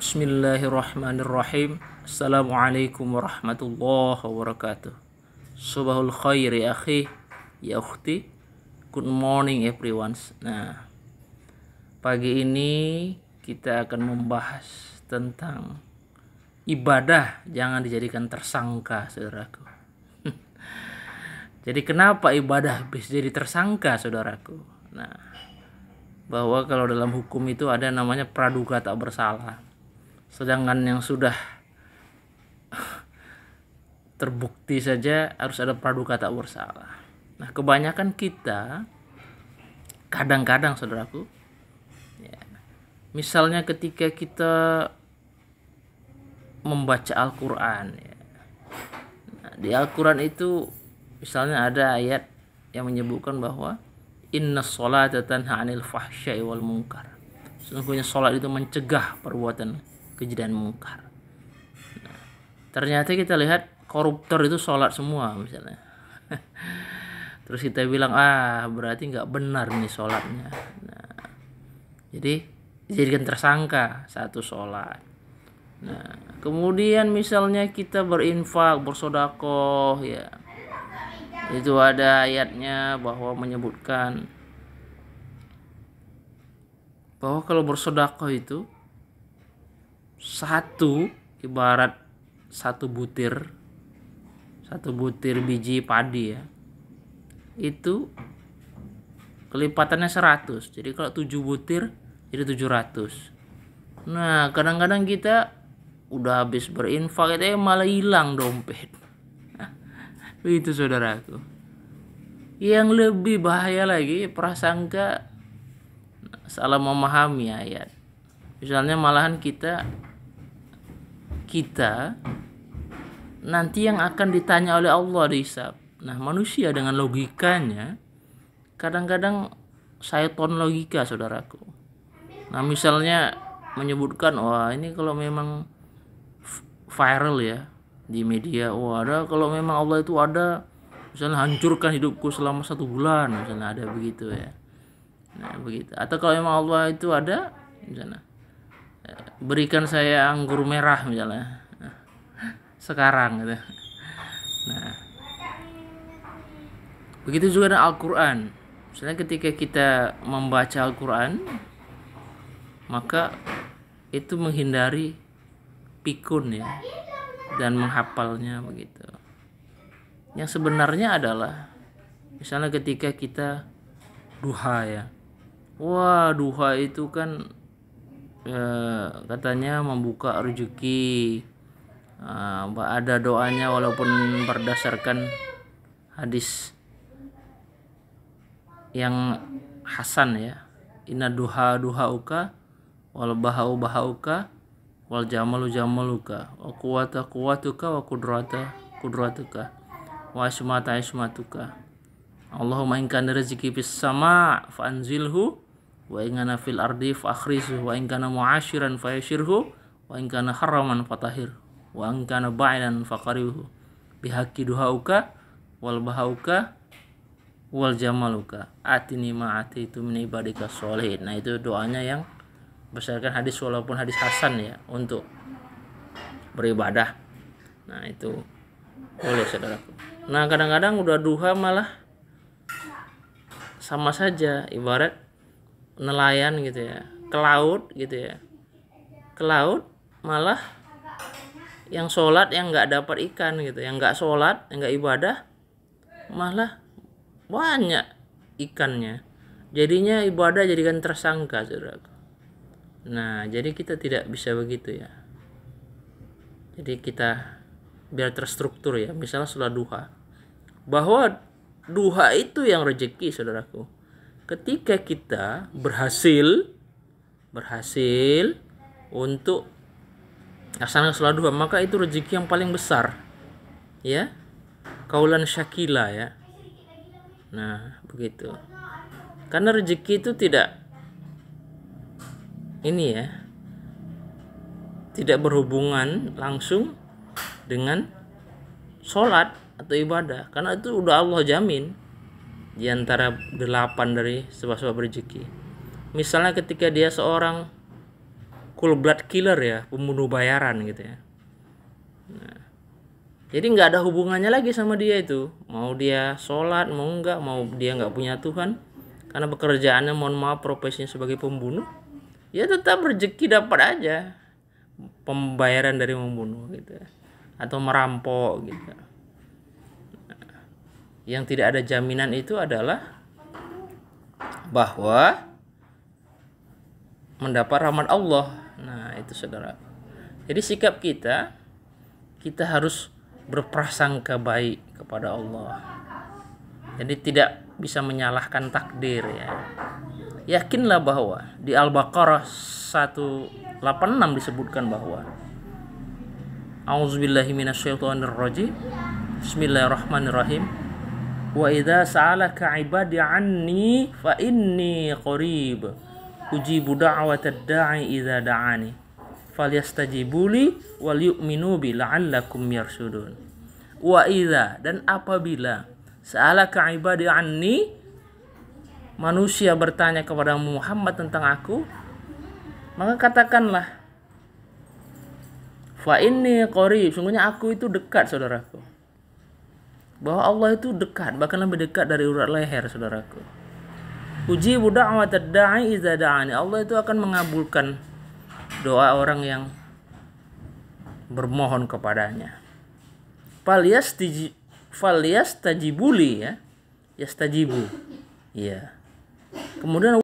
Bismillahirrahmanirrahim. Assalamualaikum warahmatullahi wabarakatuh. Subahul khair ya akhi, ya ukhti. Good morning everyone. Nah, pagi ini kita akan membahas tentang ibadah jangan dijadikan tersangka, saudaraku. Jadi kenapa ibadah bisa jadi tersangka, saudaraku? Nah, bahwa kalau dalam hukum itu ada namanya praduga tak bersalah. Sedangkan yang sudah terbukti saja harus ada praduga tak bersalah. Nah, kebanyakan kita kadang-kadang, saudaraku, ya, misalnya ketika kita membaca Al-Quran, ya, nah, di Al-Quran itu misalnya ada ayat yang menyebutkan bahwa inna sholata tanha 'anil fahsya'i wal munkar. Sesungguhnya sholat itu mencegah perbuatan keji dan mungkar. Nah, ternyata kita lihat koruptor itu sholat semua misalnya. Terus kita bilang berarti nggak benar nih sholatnya. Nah, jadi dijadikan tersangka satu sholat. Nah, kemudian misalnya kita berinfak, bersodakoh, ya, itu ada ayatnya bahwa menyebutkan bahwa kalau bersodakoh itu satu ibarat satu butir biji padi, ya, itu kelipatannya 100. Jadi kalau 7 butir jadi 700. Nah, kadang-kadang kita udah habis berinfak itu malah hilang dompet. Itu saudaraku. Yang lebih bahaya lagi prasangka salah memahami ayat. Misalnya malahan kita nanti yang akan ditanya oleh Allah dihisab. Nah, manusia dengan logikanya kadang-kadang syaiton logika, saudaraku. Nah, misalnya menyebutkan ini kalau memang viral ya di media, ada kalau memang Allah itu ada, misalnya hancurkan hidupku selama 1 bulan, misalnya ada begitu ya. Nah, begitu. Atau kalau memang Allah itu ada, misalnya berikan saya anggur merah misalnya sekarang gitu. Nah, begitu juga dengan Al-Quran. Misalnya ketika kita membaca Al-Quran, maka itu menghindari pikun, ya, dan menghafalnya begitu. Yang sebenarnya adalah misalnya ketika kita duha, ya, duha itu kan katanya membuka rezeki. Ada doanya walaupun berdasarkan hadis yang hasan, ya. Inna duha duhauka wal bahau bahauka wal jamalu jamaluka wa quwata quwatuka wa qudrata qudratuka wa ismata ismatuka. Allahumma in kana rizqi fis sama' fa anzilhu wa in kana fil ardi fa akhrizhu wa in kana mu'asyiran fa yashirhu wa in kana haraman fatahir wa in kana ba'idan fa qaribhu bihaqqi duhauka wal bahauka wal jamaluka atini ma atitu min ibadika sholihin. Nah, itu doanya yang berdasarkan hadis walaupun hadis hasan, ya, untuk beribadah. Nah, itu boleh, saudaraku. Nah, kadang-kadang udah duha malah sama saja ibarat nelayan gitu, ya, ke laut gitu, ya, ke laut malah yang sholat yang nggak dapat ikan gitu, yang nggak sholat yang nggak ibadah malah banyak ikannya. Jadinya ibadah jadikan tersangka, saudaraku. Nah, jadi kita tidak bisa begitu, ya. Jadi kita biar terstruktur, ya. Misalnya sholat duha, bahwa duha itu yang rezeki, saudaraku. Ketika kita berhasil untuk laksanakan sholat duha, maka itu rezeki yang paling besar, ya. Kaulan syakila, ya. Nah, begitu. Karena rezeki itu tidak tidak berhubungan langsung dengan sholat atau ibadah, karena itu udah Allah jamin di antara 8 dari sebab-sebab rezeki. Misalnya ketika dia seorang cool blood killer ya, pembunuh bayaran gitu ya. Nah, jadi nggak ada hubungannya lagi sama dia itu, mau dia sholat mau enggak, mau dia nggak punya Tuhan, karena pekerjaannya mohon maaf profesinya sebagai pembunuh, ya tetap rezeki dapat aja pembayaran dari membunuh gitu ya, atau merampok gitu. Yang tidak ada jaminan itu adalah bahwa mendapat rahmat Allah. Nah itu saudara, jadi sikap kita harus berprasangka baik kepada Allah, jadi tidak bisa menyalahkan takdir ya. Yakinlah bahwa di Al-Baqarah 186 disebutkan bahwa A'udzubillahi minasyaitonirrajim. Bismillahirrahmanirrahim. Wa idza sa'alaka 'ibadi 'anni fa inni qarib. Ujibu da'watad da'i idza da'ani. Falyastajibuli wal yu'minu bi la'allakum yarsudun. Wa idza, dan apabila sa'alaka 'ibadi 'anni, manusia bertanya kepada Muhammad tentang aku, maka katakanlah fa inni qarib, sungguhnya aku itu dekat saudaraku. Bahwa Allah itu dekat, bahkan lebih dekat dari urat leher saudaraku. Ujibu da'watad da'i idza da'ani, Allah itu akan mengabulkan doa orang yang bermohon kepadanya. Falyastajibuli ya, yastajibu. Iya. Kemudian